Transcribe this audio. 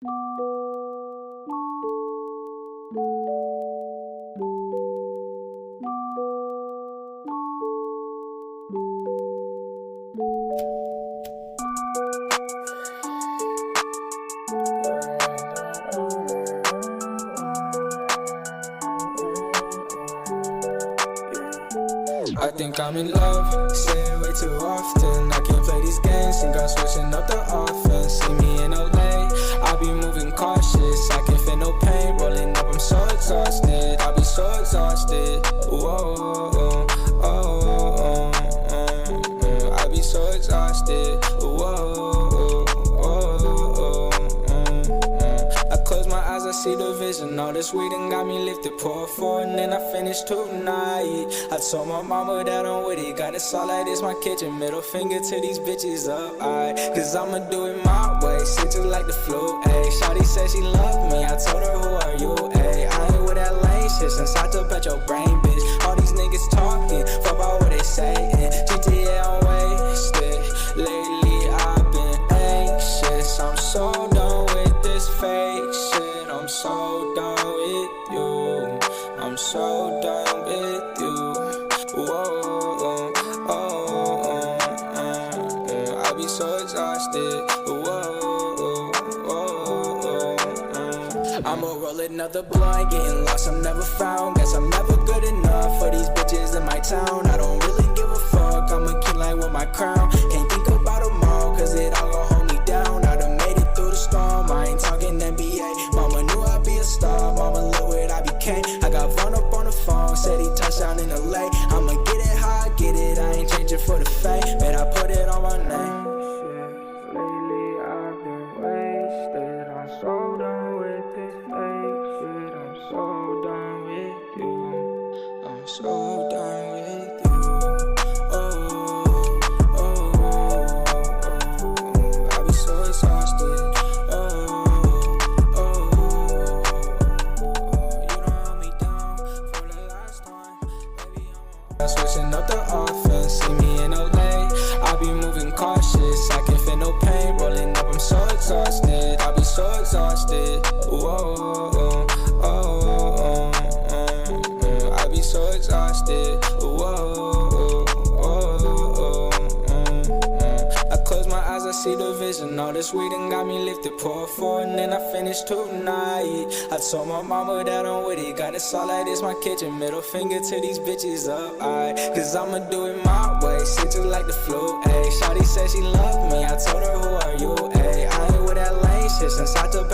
I think I'm in love, say it way too often. I can't play these games, think I'm switching up the offense. See me in LA, I be moving cautious. I can't feel no pain, rolling up, I'm so exhausted. I be so exhausted, whoa, I be so exhausted, I close my eyes, I see the vision. All this weed and got me lifted, pour four and then I finish tonight. I told my mama that I'm with it, got it all like this my kitchen. Middle finger to these bitches up, cause I'ma do it my way, shit just like the flu, ayy. Shawty said she love me, I told her who are you, ayy. I ain't with that lame shit since I took out your brain, bitch. All these niggas talking, fuck about what they saying. GTA I'm wasted, lately I've been anxious. I'm so done with this fake shit, I'm so done with you, I'm so done with you, I be so exhausted, I'ma roll another blunt, getting lost, I'm never found. Guess I'm never good enough for these bitches in my town. I don't really give a fuck, I'm a king like with my crown. Can't think about them all, cause it all gon' hold me down. I done made it through the storm, I ain't talking NBA. Mama knew I'd be a star, mama look what I became. I got Vaughn up on the phone, said he touched down in LA. I'ma get it how I get it, I ain't changing for the fame. Man, I put it on my name. Lately I've been wasted, I'm so done with this fake shit. I'm so done with you, I'm so done with you, I be so exhausted, you don't hold me down for the last time, baby, I'm switching up the offense. See me in LA, I be moving cautious. I can't feel no pain, rolling up, I'm so exhausted. I be so exhausted, I be so exhausted, I close my eyes, I see the vision. All this weed and got me lifted, pour four and then I finish tonight. I told my mama that I'm with it, got it all like this my kitchen. Middle finger to these bitches up, cause I'ma do it my way, shit just like the flu, ayy. Shawty said she love me, I told her who are you, ayy. I ain't with that lame shit since I took